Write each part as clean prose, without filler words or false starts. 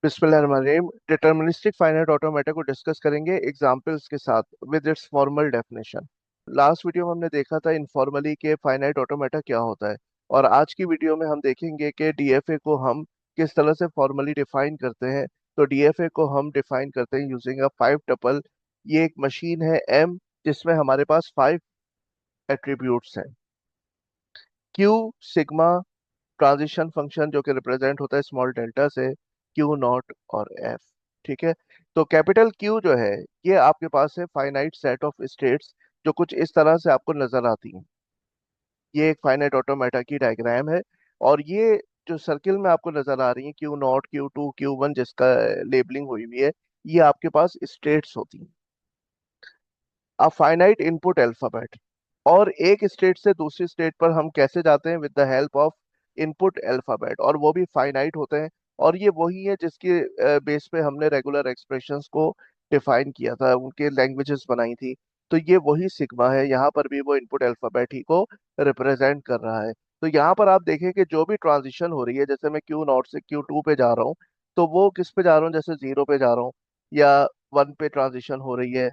बिस्मिल्लाहिर्रहमानिर्रहीम। Deterministic finite automata को discuss करेंगे एग्जांपल्स के साथ with its formal definition. Last video में हमने देखा था इनफॉर्मली के फाइनाइट ऑटोमेटा क्या होता है, और आज की वीडियो में हम देखेंगे कि डीएफए को हम किस तरह से फॉर्मली डिफाइन करते हैं। तो डीएफए को हम डिफाइन करते हैं यूजिंग अ फाइव टपल। ये एक मशीन है एम, जिसमें हमारे पास फाइव एट्रीब्यूट्स हैं। क्यू, सिग्मा, ट्रांजिशन फंक्शन जो कि रिप्रेजेंट होता है स्मॉल डेल्टा से, क्यू नॉट और एफ। ठीक है। तो कैपिटल क्यू जो है, ये आपके पास है फाइनाइट सेट ऑफ स्टेट्स जो कुछ इस तरह से आपको नजर आती हैं। ये एक फाइनाइट ऑटोमेटा की डायग्राम है, और ये जो सर्किल में आपको नजर आ रही है Q naught, Q two, Q one, जिसका लेबलिंग हुई हुई है, ये आपके पास स्टेट्स होती हैं। A finite input alphabet. और एक स्टेट से दूसरी स्टेट पर हम कैसे जाते हैं? With the help of input alphabet, और वो भी फाइनाइट होते हैं। और ये वही है जिसके बेस पे हमने रेगुलर एक्सप्रेशंस को डिफाइन किया था, उनके लैंग्वेजेस बनाई थी। तो ये वही सिग्मा है, यहाँ पर भी वो इनपुट अल्फाबेट ही को रिप्रेजेंट कर रहा है। तो यहाँ पर आप देखें कि जो भी ट्रांजिशन हो रही है, जैसे मैं क्यू नॉट से क्यू टू पे जा रहा हूँ, तो वो किस पे जा रहा हूँ? जैसे जीरो पे जा रहा हूँ, या वन पे ट्रांजिशन हो रही है।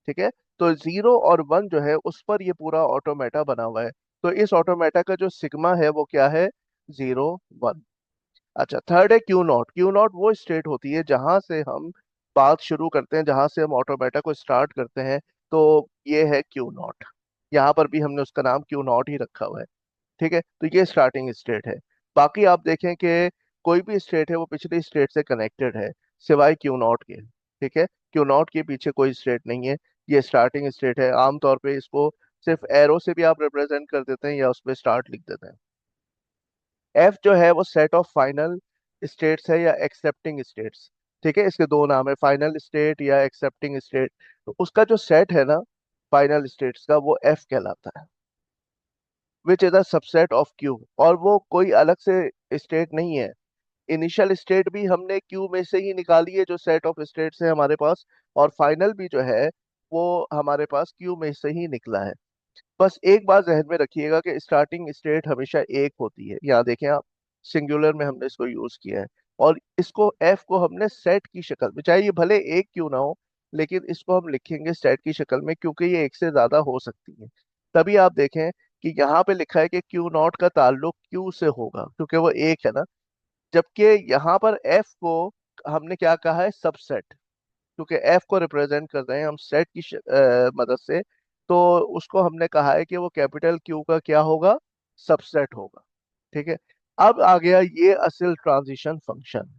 ठीक है। तो जीरो और वन जो है उस पर ये पूरा ऑटोमेटा बना हुआ है। तो इस ऑटोमेटा का जो सिग्मा है वो क्या है? Zero, one. अच्छा, थर्ड है क्यू नॉट। क्यू नॉट वो स्टेट होती है जहां से हम बात शुरू करते हैं, जहां से हम ऑटोमेटा को स्टार्ट करते हैं। तो ये है क्यू नॉट। यहाँ पर भी हमने उसका नाम क्यू नॉट ही रखा हुआ है। ठीक है। तो ये स्टार्टिंग स्टेट है। बाकी आप देखें कि कोई भी स्टेट है वो पिछली स्टेट से कनेक्टेड है, सिवाय क्यू नॉट के। ठीक है। क्यू नॉट के पीछे कोई स्टेट नहीं है, ये स्टार्टिंग स्टेट है। आमतौर पे इसको सिर्फ एरो से भी आप रिप्रेजेंट कर देते हैं, या उस पर स्टार्ट लिख देते हैं। एफ जो है वो सेट ऑफ फाइनल स्टेट्स है, या एक्सेप्टिंग स्टेट्स। ठीक है। इसके दो नाम है, फाइनल स्टेट या एक्सेप्टिंग स्टेट। तो उसका जो सेट है ना फाइनल स्टेट्स का, वो एफ कहलाता है। Which is a subset of Q. और वो कोई अलग से स्टेट नहीं है। इनिशियल स्टेट भी हमने क्यू में से ही निकाली है, जो सेट ऑफ स्टेट्स है हमारे पास। और फाइनल भी जो है वो हमारे पास क्यू में से ही निकला है। बस एक बात जहन में रखिएगा कि स्टार्टिंग स्टेट हमेशा एक होती है। यहाँ देखें आप, सिंगुलर में हमने इसको यूज किया है। और इसको एफ को हमने सेट की शक्ल में, चाहे ये भले एक क्यों ना हो, लेकिन इसको हम लिखेंगे सेट की शक्ल में, क्योंकि ये एक से ज्यादा हो सकती है। तभी आप देखें कि यहाँ पे लिखा है कि क्यू नॉट का ताल्लुक क्यू से होगा, क्योंकि वो एक है ना। जबकि यहाँ पर एफ को हमने क्या कहा है? सबसेट। क्योंकि एफ को रिप्रेजेंट कर रहे हैं हम सेट की मदद से, तो उसको हमने कहा है कि वो कैपिटल क्यू का क्या होगा? सबसेट होगा। ठीक है। अब आ गया ये असल ट्रांजिशन फंक्शन।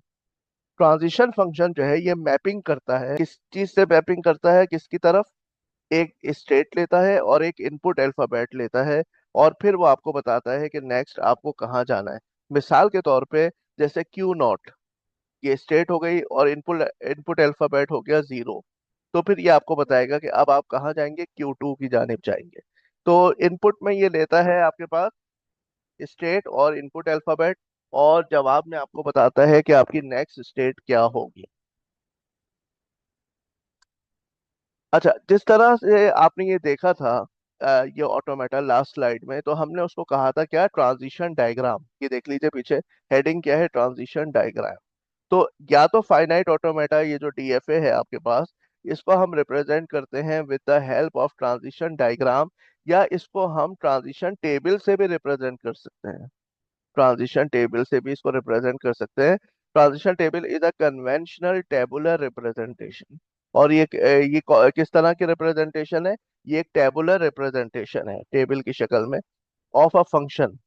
ट्रांजिशन फंक्शन जो है ये मैपिंग करता है, किस चीज से मैपिंग करता है? किसकी तरफ? एक स्टेट लेता है और एक इनपुट अल्फाबेट लेता है, और फिर वो आपको बताता है कि नेक्स्ट आपको कहाँ जाना है। मिसाल के तौर पे, जैसे क्यू नॉट, ये स्टेट हो गई और इनपुट इनपुट अल्फाबेट हो गया जीरो। तो फिर ये आपको बताएगा कि अब आप कहाँ जाएंगे? क्यू टू की जानिब जाएंगे। तो इनपुट में ये लेता है आपके पास स्टेट और इनपुट अल्फाबेट, और जवाब में आपको बताता है कि आपकी नेक्स्ट स्टेट क्या होगी। अच्छा, जिस तरह से आपने ये देखा था ये ऑटोमेटा लास्ट स्लाइड में, तो हमने उसको कहा था क्या? Transition diagram. ये देख लीजिए पीछे, हेडिंग क्या है? Transition diagram. तो या तो फाइनाइट ऑटोमेटा, ये जो डीएफए है आपके पास, इसको हम रिप्रेजेंट करते हैं with the help of transition diagram, या इसको हम ट्रांजिशन टेबल से भी रिप्रेजेंट कर सकते हैं। ट्रांजिशन टेबल से भी इसको रिप्रेजेंट कर सकते हैं। Transition table is a conventional tabular representation. और किस तरह की रिप्रेजेंटेशन है? ये एक टेबुलर रिप्रेजेंटेशन है, टेबल की शक्ल में, of a function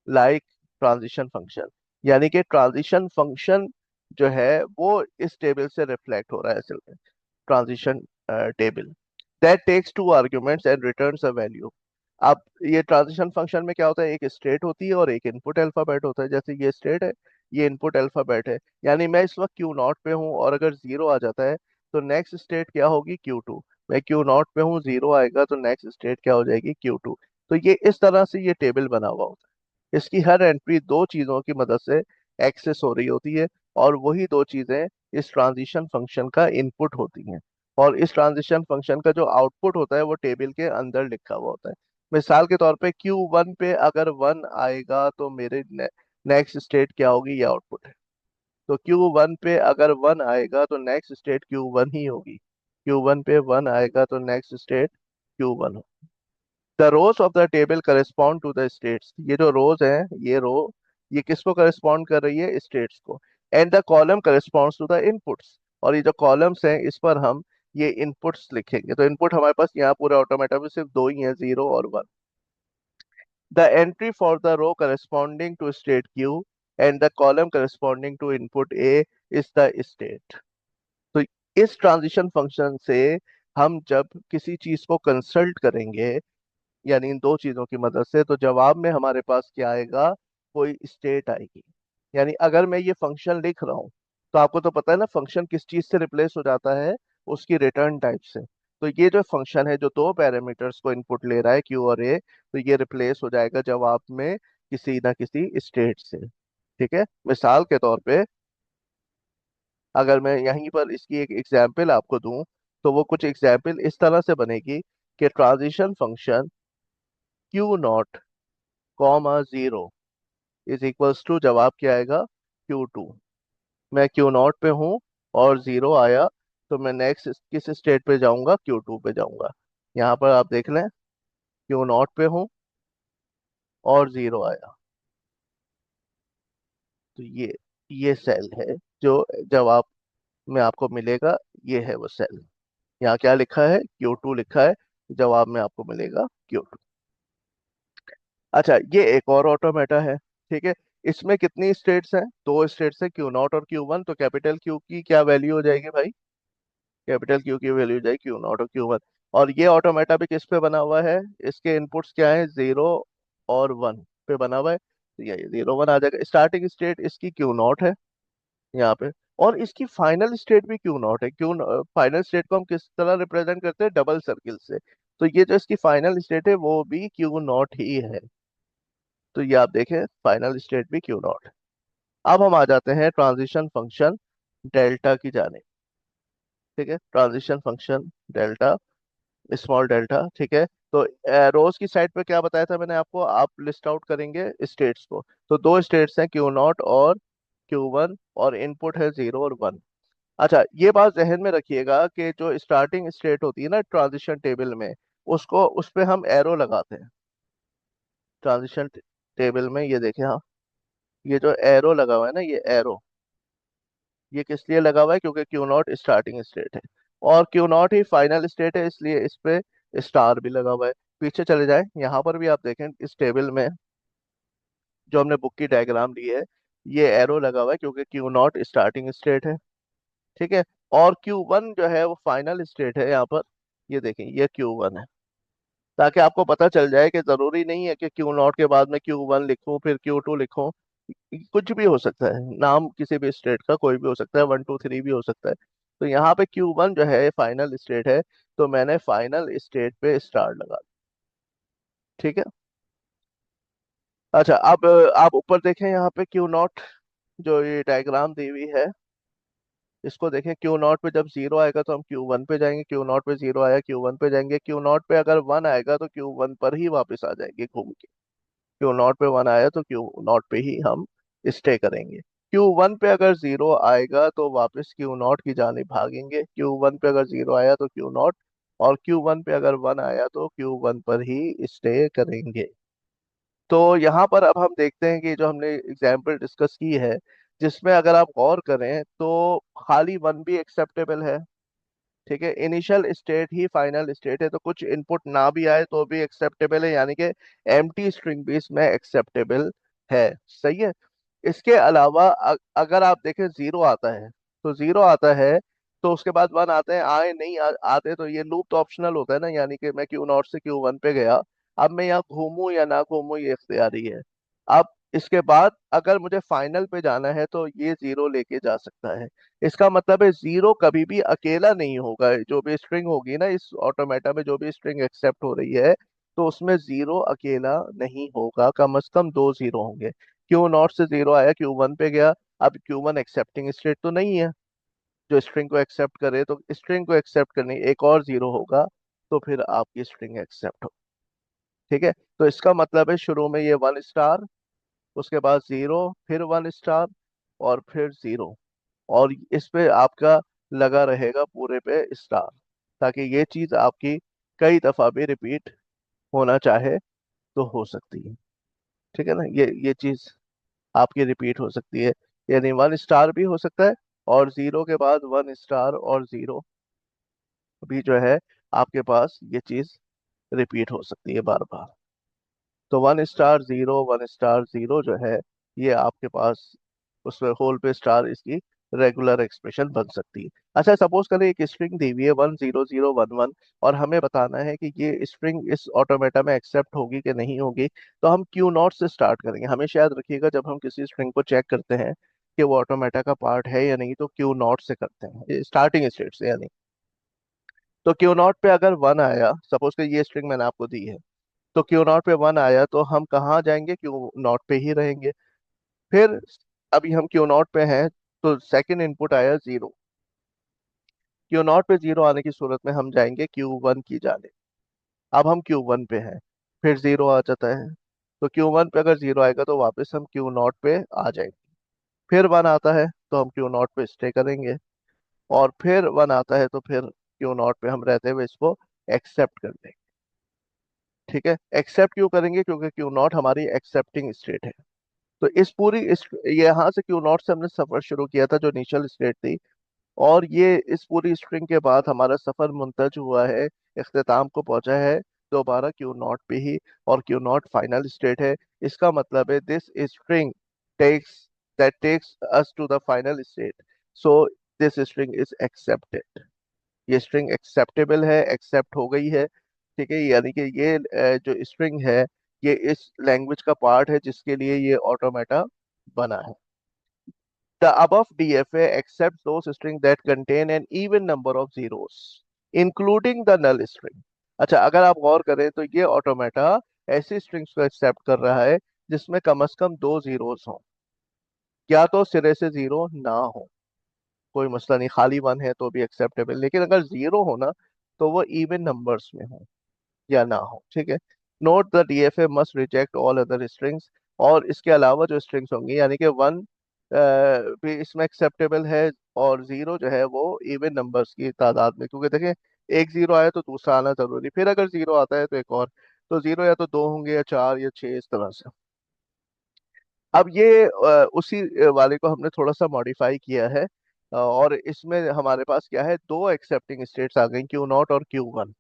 like transition function. यानी कि ट्रांजिशन फंक्शन जो है वो इस टेबल से रिफ्लेक्ट हो रहा है असल में। Transition table that takes two arguments and returns a value. अब ये ट्रांजिशन फंक्शन में क्या होता है? एक स्टेट होती है और एक इनपुट अल्फाबेट होता है। जैसे ये स्टेट है, ये इनपुट अल्फाबेट है। यानी मैं इस वक्त क्यू नॉट पे हूँ, और अगर जीरो आ जाता है तो नेक्स्ट स्टेट क्या होगी? Q two. मैं क्यू नॉट पे हूँ, जीरो आएगा तो नेक्स्ट स्टेट क्या हो जाएगी? Q two. तो ये इस तरह से ये टेबल बना हुआ होता है। इसकी हर एंट्री दो चीजों की मदद से एक्सेस हो रही होती है, और वही दो चीजें इस ट्रांजिशन फंक्शन का इनपुट होती हैं। और इस ट्रांजिशन फंक्शन का जो आउटपुट होता है वो टेबल के अंदर लिखा हुआ होता है। मिसाल के तौर पे क्यू वन पे अगर वन आएगा तो मेरे नेक्स्ट स्टेट क्या होगी? ये आउटपुट है। तो Q1 पे अगर 1 आएगा तो नेक्स्ट स्टेट Q1 ही होगी। Q1 पे 1 आएगा तो नेक्स्ट स्टेट Q1 हो। The rows of the table correspond to the states, ये जो रोज है, ये रो, ये किसको करेस्पॉन्ड कर रही है? स्टेट्स को। And the column corresponds to the inputs, और ये जो कॉलम्स हैं इस पर हम ये इनपुट्स लिखेंगे। तो इनपुट हमारे पास यहाँ पूरे ऑटोमेटा में सिर्फ दो ही है, 0 और 1। The entry for the row corresponding to state Q and the column corresponding to input A is the state. तो इस ट्रांजिशन फंक्शन से हम जब किसी चीज को कंसल्ट करेंगे, यानी इन दो चीजों की मदद से, तो जवाब में हमारे पास क्या आएगा? कोई स्टेट आएगी। यानी अगर मैं ये फंक्शन लिख रहा हूँ, तो आपको तो पता है ना फंक्शन किस चीज से रिप्लेस हो जाता है? उसकी रिटर्न टाइप से। तो ये जो फंक्शन है जो दो पैरामीटर्स को इनपुट ले रहा है, Q और A, तो ये रिप्लेस हो जाएगा जवाब में किसी ना किसी स्टेट से। ठीक है, मिसाल के तौर पे अगर मैं यहीं पर इसकी एक एग्जाम्पल आपको दूं, तो वो कुछ एग्जाम्पल इस तरह से बनेगी कि transition function Q0 comma 0 is equals to, जवाब क्या आएगा? Q2। मैं Q0 पे हूँ और 0 आया, तो मैं नेक्स्ट किस स्टेट पे जाऊंगा? Q2 पे जाऊंगा। यहाँ पर आप देख लें, Q0 पे हूँ और 0 आया, तो ये सेल है जो जवाब में आपको मिलेगा। ये है वो सेल। यहाँ क्या लिखा है? Q2 लिखा है, जवाब में आपको मिलेगा Q2। अच्छा, ये एक और ऑटोमेटा है। ठीक है, इसमें कितनी स्टेट्स हैं? दो स्टेट्स हैं, Q0 और Q1। तो कैपिटल Q की क्या वैल्यू हो जाएगी भाई? कैपिटल Q की वैल्यू हो जाएगी Q0 और Q1। और ये ऑटोमेटा भी किस पे बना हुआ है? इसके इनपुट्स क्या है? 0 और 1 पे बना हुआ है। तो ये 0 1 आ जाएगा। स्टार्टिंग स्टेट इसकी Q0 है यहाँ पे, और इसकी फाइनल स्टेट भी Q0 है। क्यू फाइनल स्टेट को हम किस तरह रिप्रेजेंट करते हैं? डबल सर्किल से। तो ये जो इसकी फाइनल स्टेट है वो भी Q0 ही है। तो ये आप देखें, फाइनल स्टेट भी Q0। अब हम आ जाते हैं ट्रांजिशन फंक्शन डेल्टा की जाने। ठीक है, transition function delta, small delta. ठीक है, तो रोज की साइड पे क्या बताया था मैंने आपको? आप लिस्ट आउट करेंगे स्टेट्स को। तो दो स्टेट्स हैं, Q0 और Q1, और इनपुट है 0 और 1। अच्छा, ये बात जहन में रखिएगा कि जो स्टार्टिंग स्टेट होती है ना ट्रांजिशन टेबल में, उसको उस पे हम एरो लगाते हैं। ट्रांजिशन टेबल में ये देखें, हाँ, ये जो एरो लगा हुआ है ना, ये एरो, ये किस लिए लगा हुआ है? क्योंकि Q0 स्टार्टिंग स्टेट है और Q0 ही फाइनल स्टेट है, इसलिए इस पे स्टार भी लगा हुआ है। पीछे चले जाए, यहाँ पर भी आप देखें इस टेबल में जो हमने बुक की डायग्राम ली है, ये एरो लगा हुआ है क्योंकि Q0 स्टार्टिंग स्टेट है। ठीक है, और Q1 जो है वो फाइनल स्टेट है यहाँ पर। ये देखें, ये Q1 है, ताकि आपको पता चल जाए कि जरूरी नहीं है कि Q0 के बाद में Q1 लिखूं फिर Q2 लिखूं। कुछ भी हो सकता है, नाम किसी भी स्टेट का कोई भी हो सकता है, 1 2 3 भी हो सकता है। तो यहाँ पे Q1 जो है फाइनल स्टेट है, तो मैंने फाइनल स्टेट पे स्टार लगा दिया। ठीक है। अच्छा, अब आप ऊपर देखें, यहाँ पे Q0 जो ये डायग्राम दी हुई है, इसको देखें। Q0 पे जब 0 आएगा तो हम Q1 पे जाएंगे, Q0 पे 0 आया, Q1 पे जाएंगे। Q0 पे अगर 1 आएगा तो Q1 पर ही वापस आ जाएंगे घूम के। Q0 पे 1 आया तो Q0 पे ही हम स्टे करेंगे। Q1 पे अगर 0 आएगा तो वापस Q0 की जानिब भागेंगे। Q1 पे अगर 0 आया तो Q0, और Q1 पे अगर 1 आया तो Q1 पर ही स्टे करेंगे। तो यहाँ पर अब हम देखते हैं कि जो हमने एग्जाम्पल डिस्कस की है, जिसमें अगर आप गौर करें तो खाली 1 भी एक्सेप्टेबल है। ठीक है, इनिशियल स्टेट ही फाइनल स्टेट है, तो कुछ इनपुट ना भी आए तो भी एक्सेप्टेबल है, यानी कि एम्प्टी स्ट्रिंग भी इसमें एक्सेप्टेबल है। सही है। इसके अलावा अगर आप देखें 0 आता है, तो 0 आता है तो उसके बाद 1 आते हैं, आए नहीं आते, तो ये लूप तो ऑप्शनल होता है ना, यानी कि मैं Q0 से Q1 पे गया, अब मैं यहाँ घूमूं या ना घूमूं ये इख्तियारी है। अब इसके बाद अगर मुझे फाइनल पे जाना है तो ये 0 लेके जा सकता है। इसका मतलब है 0 कभी भी अकेला नहीं होगा। जो भी स्ट्रिंग होगी ना इस ऑटोमेटा में, जो भी स्ट्रिंग एक्सेप्ट हो रही है, तो उसमें 0 अकेला नहीं होगा, कम से कम दो 0 होंगे। Q0 से 0 आया, Q1 पे गया। अब Q1 एक्सेप्टिंग स्टेट तो नहीं है जो स्ट्रिंग को एक्सेप्ट करे, तो स्ट्रिंग को एक्सेप्ट करने एक और 0 होगा, तो फिर आपकी स्ट्रिंग एक्सेप्ट हो। ठीक है, तो इसका मतलब है शुरू में ये 1 स्टार, उसके बाद 0, फिर 1 स्टार, और फिर जीरो, और इस पे आपका लगा रहेगा पूरे पे स्टार, ताकि ये चीज आपकी कई दफा भी रिपीट होना चाहे तो हो सकती है। ठीक है ना, ये चीज आपकी रिपीट हो सकती है, यानी 1 स्टार भी हो सकता है, और जीरो के बाद 1 स्टार और जीरो भी जो है आपके पास ये चीज रिपीट हो सकती है बार बार। तो 1 स्टार 0 1 स्टार 0 जो है ये आपके पास उसमें होल पे स्टार इसकी रेगुलर एक्सप्रेशन बन सकती है। अच्छा, सपोज करें एक स्ट्रिंग दी हुई है 1 0 0 1 1, और हमें बताना है कि ये स्ट्रिंग इस ऑटोमेटा में एक्सेप्ट होगी कि नहीं होगी। तो हम क्यू नॉट से स्टार्ट करेंगे। हमेशा याद रखिएगा, जब हम किसी स्ट्रिंग को चेक करते हैं कि वो ऑटोमेटा का पार्ट है या नहीं, तो क्यू नॉट से करते हैं, स्टार्टिंग स्टेट से यानी। तो क्यू नॉट पे अगर 1 आया, सपोज कि ये स्ट्रिंग मैंने आपको दी है, तो क्यू नॉट पे 1 आया तो हम कहाँ जाएंगे, क्यू नॉट पे ही रहेंगे। फिर अभी हम क्यू नॉट पे हैं, तो सेकंड इनपुट आया 0। क्यू नॉट पे 0 आने की सूरत में हम जाएंगे Q1 की जाने। अब हम Q1 पे हैं, फिर 0 आ जाता है, तो Q1 पे अगर 0 आएगा तो वापस हम क्यू नॉट पे आ जाएंगे। फिर 1 आता है तो हम क्यू नॉट पे स्टे करेंगे, और फिर 1 आता है तो फिर क्यू नॉट पे हम रहते हुए इसको एक्सेप्ट कर देंगे। ठीक है, एक्सेप्ट क्यों करेंगे, क्योंकि क्यू नॉट हमारी एक्सेप्टिंग स्टेट है। तो इस यहाँ से क्यू नॉट से हमने सफर शुरू किया था जो इनिशियल स्टेट थी, और ये इस पूरी स्ट्रिंग के बाद हमारा सफर मुंतज हुआ है, इख्तिताम को पहुंचा है दोबारा क्यू नॉट पे ही, और क्यू नॉट फाइनल स्टेट है। इसका मतलब है this string takes takes us to the final state, so this string is accepted. ये स्ट्रिंग एक्सेप्टेबल है, एक्सेप्ट हो गई है। ठीक है, यानी कि ये जो स्ट्रिंग है ये इस लैंग्वेज का पार्ट है जिसके लिए ये ऑटोमेटा बना है। The above DFA accepts those strings that contain an even number of zeros, including the null string। अच्छा, अगर आप गौर करें तो ये ऑटोमेटा ऐसी स्ट्रिंग्स को एक्सेप्ट कर रहा है जिसमें कम से कम 2 जीरोस हों, या तो सिरे से जीरो ना हो, कोई मसला नहीं, खाली 1 है तो भी एक्सेप्टेबल, लेकिन अगर जीरो हो ना तो वो इवन नंबर्स में हो या ना हो। ठीक है, note the DFA must reject all other strings, और इसके अलावा जो स्ट्रिंग्स होंगी, यानी कि 1 भी इसमें एक्सेप्टेबल है, और जीरो जो है वो इवन नंबर्स की तादाद में, क्योंकि देखें एक जीरो आया तो दूसरा आना जरूरी, फिर अगर जीरो आता है तो एक और, तो जीरो या तो दो होंगे या चार या छह, इस तरह से। अब ये उसी वाले को हमने थोड़ा सा मॉडिफाई किया है, और इसमें हमारे पास क्या है, दो एक्सेप्टिंग स्टेट्स आ गई, Q0 और Q1।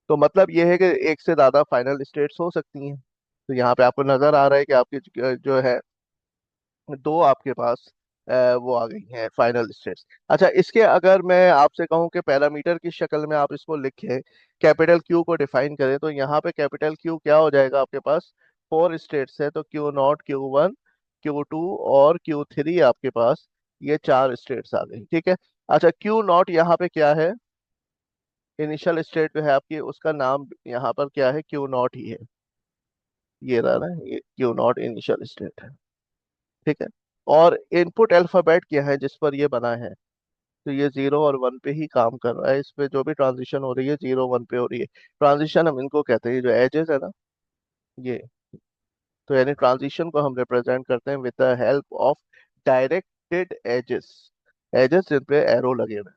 तो मतलब ये है कि एक से ज्यादा फाइनल स्टेट्स हो सकती हैं। तो यहाँ पे आपको नजर आ रहा है कि आपकी जो है दो आपके पास वो आ गई हैं फाइनल स्टेट्स। अच्छा, इसके अगर मैं आपसे कहूँ कि पैरामीटर की शक्ल में आप इसको लिखें, कैपिटल क्यू को डिफाइन करें, तो यहाँ पे कैपिटल क्यू क्या हो जाएगा, आपके पास 4 स्टेट्स है, तो Q0 Q1 Q2 और Q3 आपके पास ये 4 स्टेट्स आ गई। ठीक है, अच्छा Q0 यहाँ पे क्या है, इनिशियल स्टेट जो है आपकी उसका नाम यहाँ पर क्या है, Q0 ही है, ये रहा ना, ये Q0 इनिशियल स्टेट है। ठीक है, और इनपुट अल्फाबेट क्या है जिस पर ये बना है, तो ये 0 और 1 पे ही काम कर रहा है। इस पे जो भी ट्रांजिशन हो रही है 0 1 पे हो रही है। ट्रांजिशन हम इनको कहते हैं, जो एजेस है ना ये, तो यानी ट्रांजिशन को हम रिप्रेजेंट करते हैं with the help of directed edges, edges जिन पे एरो लगे हुए हैं।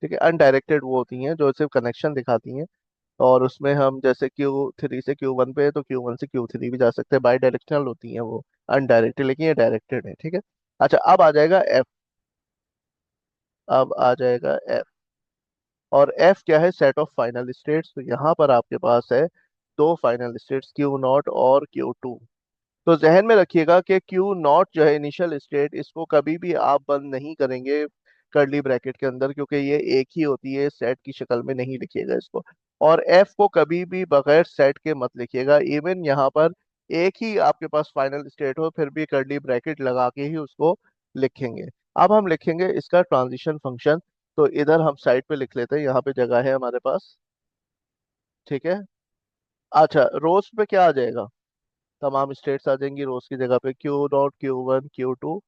ठीक है, अनडायरेक्टेड वो होती हैं जो सिर्फ कनेक्शन दिखाती हैं, और उसमें हम जैसे Q3 से Q1 पे है तो Q1 से Q3 भी जा सकते हैं, बाई डायरेक्शनल होती हैं वो, अनडायरेक्टेड, लेकिन ये डायरेक्टेड है। ठीक है, अच्छा अब आ जाएगा F, अब आ जाएगा F, और F क्या है, सेट ऑफ फाइनल स्टेट्स। तो यहाँ पर आपके पास है दो फाइनल स्टेट्स, Q0 और Q2। तो जहन में रखिएगा कि Q0 जो है इनिशियल स्टेट, इसको कभी भी आप बंद नहीं करेंगे कर्ली ब्रैकेट के अंदर, क्योंकि ये एक ही होती है, सेट की शक्ल में नहीं लिखिएगा इसको। और एफ को कभी भी बगैर सेट के मत लिखिएगा, इवन यहाँ पर एक ही आपके पास फाइनल स्टेट हो फिर भी कर्ली ब्रैकेट लगा के ही उसको लिखेंगे। अब हम लिखेंगे इसका ट्रांजिशन फंक्शन, तो इधर हम साइड पे लिख लेते हैं, यहाँ पे जगह है हमारे पास। ठीक है, अच्छा रोज पे क्या आ जाएगा, तमाम स्टेट्स आ जाएंगी रोज की जगह पे, Q0 Q1 Q2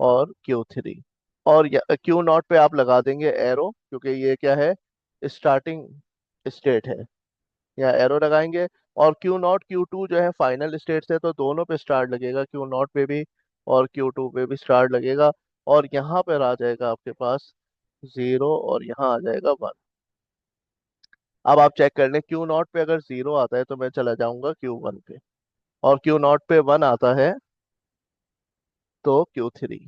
और Q3। और Q0 पे आप लगा देंगे एरो, क्योंकि ये क्या है, स्टार्टिंग स्टेट है, या एरो लगाएंगे। और Q0 Q2 जो है फाइनल स्टेट्स है, तो दोनों पे स्टार्ट लगेगा, Q0 पे भी और Q2 पे भी स्टार्ट लगेगा, और यहाँ पर आ जाएगा आपके पास 0 और यहाँ आ जाएगा 1। अब आप चेक कर लें, Q0 पे अगर 0 आता है तो मैं चला जाऊंगा Q1 पे, और Q0 पे 1 आता है तो Q3।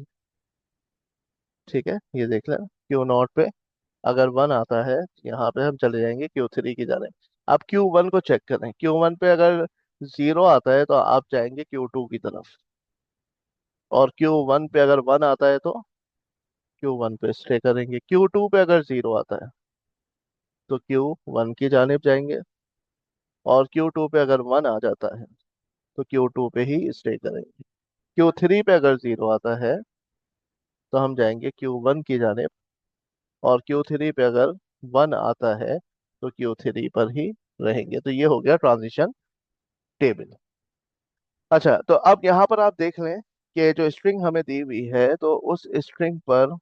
ठीक है, ये देख लें, Q0 पे अगर 1 आता है यहाँ पे हम चले जाएंगे Q3 की जाने। अब Q1 को चेक करें, Q1 पे अगर 0 आता है तो आप जाएंगे Q2 की तरफ, और Q1 पे अगर 1 आता है तो Q1 पे स्टे करेंगे। Q2 पे अगर 0 आता है तो Q1 की जानिब जाएंगे, और Q2 पे अगर 1 आ जाता है तो Q2 पे ही स्टे करेंगे। Q3 पे अगर 0 आता है तो हम जाएंगे Q1 की जानिब, और Q3 पे अगर 1 आता है तो Q3 पर ही रहेंगे। तो ये हो गया ट्रांजिशन टेबल। अच्छा, तो अब यहाँ पर आप देख लें कि जो स्ट्रिंग हमें दी हुई है, तो उस स्ट्रिंग पर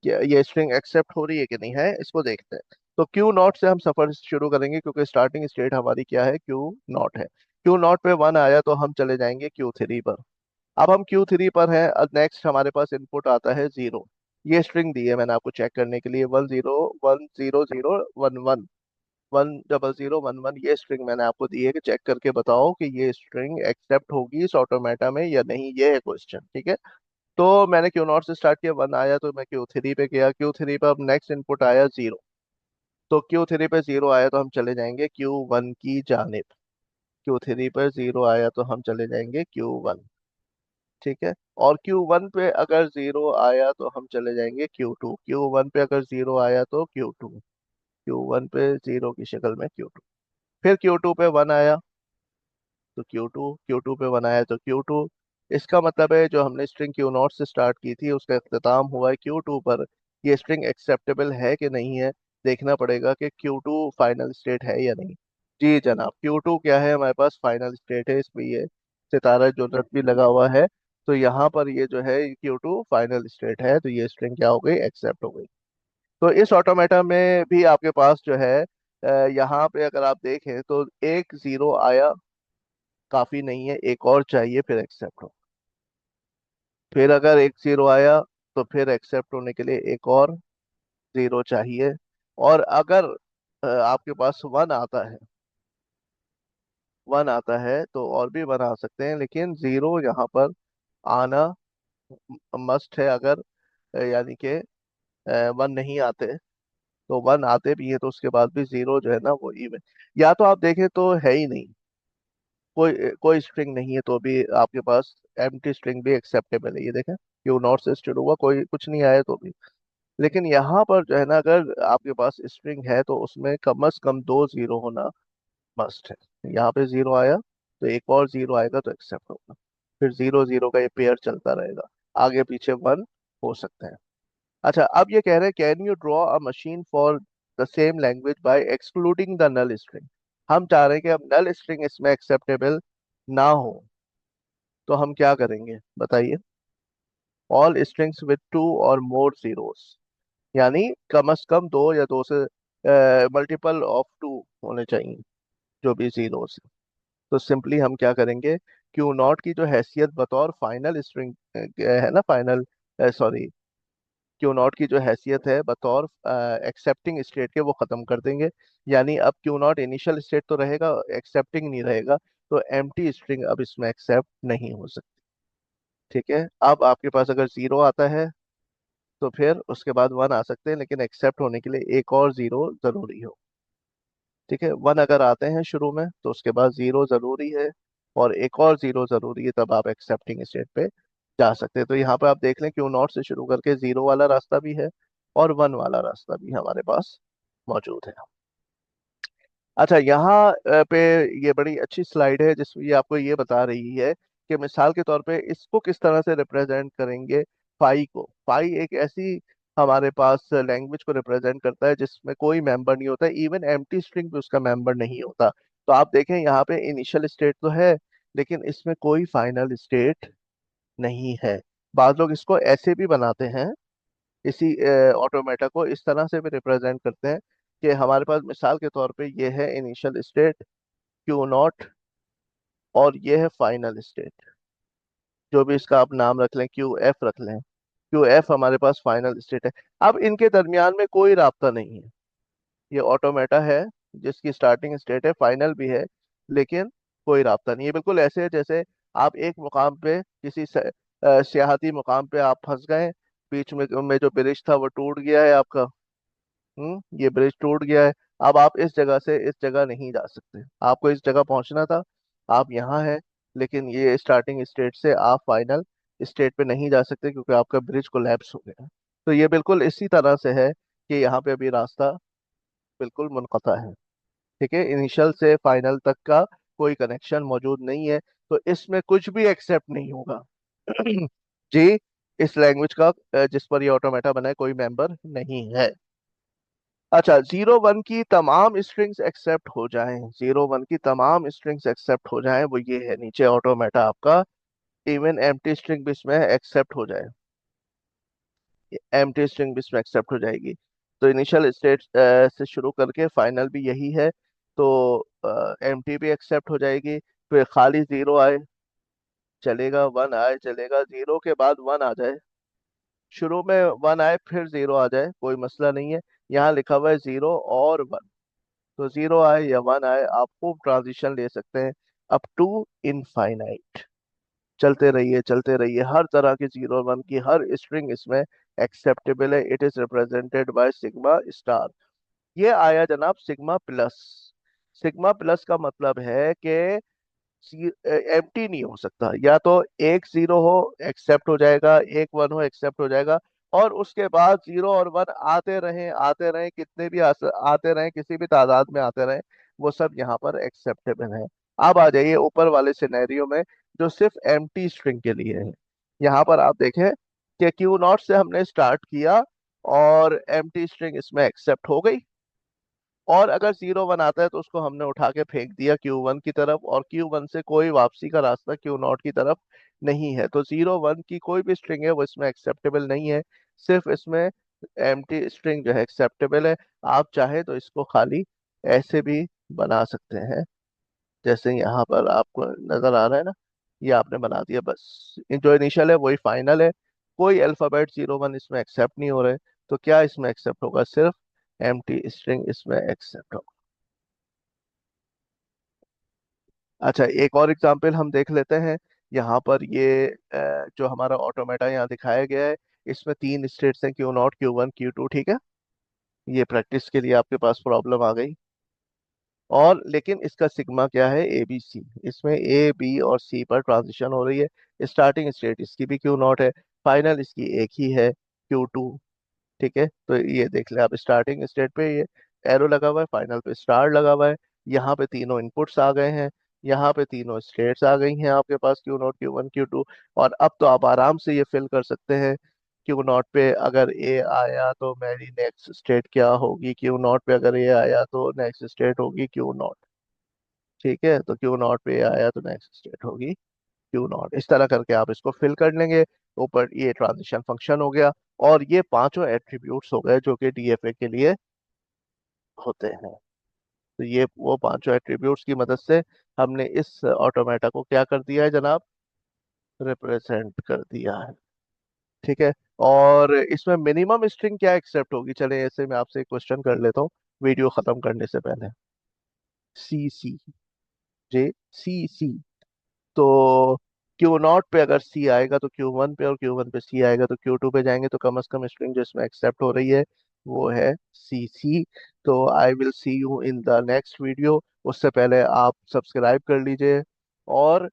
ये स्ट्रिंग एक्सेप्ट हो रही है कि नहीं है, इसको देखते हैं। तो Q0 से हम सफर शुरू करेंगे, क्योंकि स्टार्टिंग स्टेट हमारी क्या है, Q0 है। Q0 पे 1 आया तो हम चले जाएंगे Q3 पर। अब हम Q3 पर हैं, अब नेक्स्ट हमारे पास इनपुट आता है 0। ये स्ट्रिंग दी है मैंने आपको चेक करने के लिए, 10 10 0 11 100 11, ये स्ट्रिंग मैंने आपको दी है कि चेक करके बताओ कि ये स्ट्रिंग एक्सेप्ट होगी इस ऑटोमेटा में या नहीं, ये है क्वेश्चन। ठीक है, तो मैंने Q0 से स्टार्ट किया, 1 आया तो मैं Q3 पे गया, Q3 पे अब नेक्स्ट इनपुट आया 0। तो Q3 पे 0 आया तो हम चले जाएंगे Q1 की जानिब। Q3 पे 0 आया तो हम चले जाएंगे Q1। ठीक है, और Q1 पे अगर 0 आया तो हम चले जाएंगे Q2। Q1 पे अगर 0 आया तो Q2। Q1 पे 0 की शक्ल में Q2। फिर Q2 पे 1 आया तो Q2। Q2 पे 1 आया तो Q2। इसका मतलब है जो हमने स्ट्रिंग Q0 से स्टार्ट की थी उसका इख्तिताम हुआ है Q2 पर। ये स्ट्रिंग एक्सेप्टेबल है कि नहीं है, देखना पड़ेगा कि Q2 फाइनल स्टेट है या नहीं। जी जनाब, Q2 क्या है, हमारे पास फाइनल स्टेट है, इसमें ये सितारा जो नट भी लगा हुआ है। तो यहाँ पर ये जो है Q2 फाइनल स्टेट है, तो ये स्ट्रिंग क्या हो गई, एक्सेप्ट हो गई। तो इस ऑटोमेटा में भी आपके पास जो है यहाँ पे अगर आप देखें तो एक 0 आया काफी नहीं है, एक और चाहिए फिर एक्सेप्ट हो। फिर अगर एक 0 आया तो फिर एक्सेप्ट होने के लिए एक और 0 चाहिए। और अगर आपके पास 1 आता है, 1 आता है तो और भी बना सकते हैं, लेकिन 0 यहाँ पर आना मस्ट है। अगर यानी कि 1 नहीं आते, तो 1 आते भी है तो उसके बाद भी 0 जो है ना वो इवन, या तो आप देखें तो है ही नहीं, कोई कोई स्ट्रिंग नहीं है तो भी आपके पास एम्प्टी स्ट्रिंग भी एक्सेप्टेबल है। ये देखें, Q0 से शुरू हुआ, कोई कुछ नहीं आया तो भी। लेकिन यहाँ पर जो है ना, अगर आपके पास स्ट्रिंग है तो उसमें कम से कम 2 0 होना मस्ट है। यहाँ पे 0 आया तो एक और 0 आएगा तो एक्सेप्ट होगा, फिर 0 0 का ये पेयर चलता रहेगा, आगे पीछे 1 हो सकते हैं। अच्छा, अब ये कह रहे हैं, can you draw a machine for the same language by excluding the null string. हम चाह रहे हैं कि अब नल स्ट्रिंग इसमें एक्सेप्टेबल ना हो, तो हम क्या करेंगे बताइए। ऑल स्ट्रिंग्स विद 2 और मोर जीरोस, यानी कम से कम दो या दो से मल्टीपल ऑफ 2 होने चाहिए जो भी जीरोस। तो सिंपली हम क्या करेंगे, Q0 की जो हैसियत बतौर फाइनल स्ट्रिंग है ना, फाइनल सॉरी, Q0 की जो हैसियत है बतौर एक्सेप्टिंग स्टेट के, वो खत्म कर देंगे। यानी अब Q0 इनिशियल स्टेट तो रहेगा, एक्सेप्टिंग नहीं रहेगा, तो एम्प्टी स्ट्रिंग अब इसमें एक्सेप्ट नहीं हो सकती। ठीक है, अब आपके पास अगर 0 आता है तो फिर उसके बाद 1 आ सकते हैं, लेकिन एक्सेप्ट होने के लिए एक और 0 जरूरी हो। ठीक है, 1 अगर आते हैं शुरू में तो उसके बाद 0 जरूरी है, और एक और 0 जरूरी है, तब आप एक्सेप्टिंग स्टेट पे जा सकते हैं। तो यहाँ पे आप देख लें, Q0 से शुरू करके 0 वाला रास्ता भी है और 1 वाला रास्ता भी हमारे पास मौजूद है। अच्छा, यहाँ पे ये बड़ी अच्छी स्लाइड है जिसमें ये आपको ये बता रही है कि मिसाल के तौर पे इसको किस तरह से रिप्रेजेंट करेंगे। फाई को, फाई एक ऐसी हमारे पास लैंग्वेज को रिप्रेजेंट करता है जिसमें कोई मेंबर नहीं होता, इवन एम्प्टी स्ट्रिंग भी उसका मेंबर नहीं होता। तो आप देखें यहाँ पे इनिशियल स्टेट तो है, लेकिन इसमें कोई फाइनल स्टेट नहीं है। बाद लोग इसको ऐसे भी बनाते हैं, इसी ऑटोमेटा को इस तरह से भी रिप्रेजेंट करते हैं कि हमारे पास मिसाल के तौर पे ये है इनिशियल स्टेट Q0, और ये है फाइनल स्टेट। जो भी इसका आप नाम रख लें, क्यू एफ रख लें, क्यू एफ हमारे पास फाइनल स्टेट है। अब इनके दरमियान में कोई राब्ता नहीं है। ये ऑटोमेटा है जिसकी स्टार्टिंग स्टेट है, फाइनल भी है, लेकिन कोई राब्ता नहीं है। बिल्कुल ऐसे है जैसे आप एक मुकाम पे किसी सियाहती मुकाम पे आप फंस गए, बीच में जो ब्रिज था वो टूट गया है आपका। ये ब्रिज टूट गया है। अब आप इस जगह से इस जगह नहीं जा सकते, आपको इस जगह पहुंचना था, आप यहाँ हैं, लेकिन ये स्टार्टिंग स्टेट से आप फाइनल स्टेट पे नहीं जा सकते क्योंकि आपका ब्रिज कोलैप्स हो गया है। तो ये बिल्कुल इसी तरह से है कि यहाँ पे अभी रास्ता बिल्कुल मुनक़ता है। ठीक है, इनिशियल से फाइनल तक का कोई कनेक्शन मौजूद नहीं है, तो इसमें कुछ भी एक्सेप्ट नहीं होगा। जी, इस लैंग्वेज का जिस पर ये ऑटोमेटा बना है कोई मेंबर नहीं है। अच्छा, 0 1 की तमाम स्ट्रिंग्स एक्सेप्ट हो जाएं, 0 1 की तमाम स्ट्रिंग्स एक्सेप्ट हो जाएं, वो ये है नीचे ऑटोमेटा आपका। इवन एम्प्टी स्ट्रिंग भी इसमें एक्सेप्ट हो जाए, एम्प्टी स्ट्रिंग भी इसमें एक्सेप्ट हो जाएगी। तो इनिशियल स्टेट से शुरू करके फाइनल भी यही है। तो एम्प्टी भी एक्सेप्ट हो जाएगी, फिर खाली जीरो आए चलेगा, वन आए चलेगा, जीरो के बाद वन आ जाए, शुरू में वन आए फिर जीरो आ जाए, कोई मसला नहीं है। यहाँ लिखा हुआ है जीरो और वन, तो जीरो आए या वन आए आप खूब ट्रांजिशन ले सकते हैं अप टू इनफाइनाइट। चलते रहिए चलते रहिए, हर तरह की 0 1 की हर स्ट्रिंग इसमें एक्सेप्टेबल है। It is represented by sigma star. ये आया जनाब सिग्मा प्लस। सिग्मा प्लस का मतलब है कि एम्प्टी नहीं हो सकता, या तो एक जीरो हो एक्सेप्ट हो जाएगा, एक वन हो एक्सेप्ट हो जाएगा, और उसके बाद जीरो और वन आते रहें कितने भी आते रहें, किसी भी तादाद में आते रहें, वो सब यहाँ पर एक्सेप्टेबल है। अब आ जाइए ऊपर वाले सिनेरियो में जो सिर्फ एम्प्टी स्ट्रिंग के लिए है। यहाँ पर आप देखें कि क्यू नॉट से हमने स्टार्ट किया और एम्प्टी स्ट्रिंग इसमें एक्सेप्ट हो गई, और अगर 0 1 आता है तो उसको हमने उठा के फेंक दिया Q1 की तरफ, और Q1 से कोई वापसी का रास्ता Q0 की तरफ नहीं है। तो 0 1 की कोई भी स्ट्रिंग है वो इसमें एक्सेप्टेबल नहीं है, सिर्फ इसमें एम्प्टी स्ट्रिंग जो है एक्सेप्टेबल है। आप चाहे तो इसको खाली ऐसे भी बना सकते हैं, जैसे यहाँ पर आपको नजर आ रहा है ना, ये आपने बना दिया, बस जो इनिशियल है वही फाइनल है। कोई अल्फाबेट 0 1 इसमें एक्सेप्ट नहीं हो रहे, तो क्या इसमें एक्सेप्ट होगा? सिर्फ एम्प्टी स्ट्रिंग इसमें एक्सेप्ट होगा। अच्छा, एक और एग्जांपल हम देख लेते हैं। यहाँ पर ये जो हमारा ऑटोमेटा यहाँ दिखाया गया है, इसमें तीन स्टेट्स हैं, Q0 Q1 Q2। ठीक है, ये प्रैक्टिस के लिए आपके पास प्रॉब्लम आ गई। और लेकिन इसका सिग्मा क्या है? A B C. इसमें ए बी और सी पर ट्रांजिशन हो रही है। स्टार्टिंग स्टेट इसकी भी Q0 है, फाइनल इसकी एक ही है, Q2। ठीक है, तो ये देख ले आप, स्टार्टिंग स्टेट पे ये एरो लगा हुआ है, फाइनल पे स्टार लगा हुआ है। यहाँ पे तीनों इनपुट्स आ गए हैं, यहाँ पे तीनों स्टेट्स आ गई हैं आपके पास, Q0 Q1 Q2। और अब तो आप आराम से ये फिल कर सकते हैं। Q0 पे अगर ए आया तो मेरी नेक्स्ट स्टेट क्या होगी, Q0 पे अगर ए आया तो नेक्स्ट स्टेट होगी Q0। ठीक है, तो Q0 पे ए आया तो नेक्स्ट स्टेट होगी Q0। इस तरह करके आप इसको फिल कर लेंगे। ऊपर ये ट्रांजिशन फंक्शन हो गया, और ये पांचों एट्रीब्यूट्स हो गए जो कि डीएफए के लिए होते हैं। तो ये वो पांचों एट्रीब्यूट्स की मदद से हमने इस ऑटोमेटा को क्या कर दिया है जनाब? रिप्रेजेंट कर दिया है। ठीक है, और इसमें मिनिमम स्ट्रिंग क्या एक्सेप्ट होगी? चले ऐसे मैं आपसे एक क्वेश्चन कर लेता हूँ वीडियो खत्म करने से पहले। सी सी, जे सी सी। तो Q0 पे अगर सी आएगा तो Q1 पे, और Q1 पे सी आएगा तो Q2 पे जाएंगे, तो कम से कम स्ट्रिंग जो इसमें एक्सेप्ट हो रही है वो है सी सी। तो I will see you in the next video. उससे पहले आप सब्सक्राइब कर लीजिए, और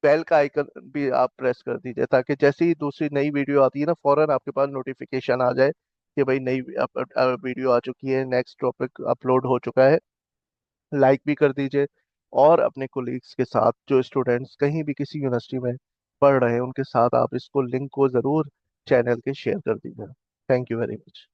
बेल का आइकन भी आप प्रेस कर दीजिए, ताकि जैसे ही दूसरी नई वीडियो आती है ना, फौरन आपके पास नोटिफिकेशन आ जाए कि भाई नई वीडियो आ चुकी है, नेक्स्ट टॉपिक अपलोड हो चुका है। लाइक भी कर दीजिए, और अपने कोलीग्स के साथ जो स्टूडेंट्स कहीं भी किसी यूनिवर्सिटी में पढ़ रहे हैं उनके साथ आप इसको लिंक को ज़रूर चैनल के शेयर कर दीजिए। Thank you very much.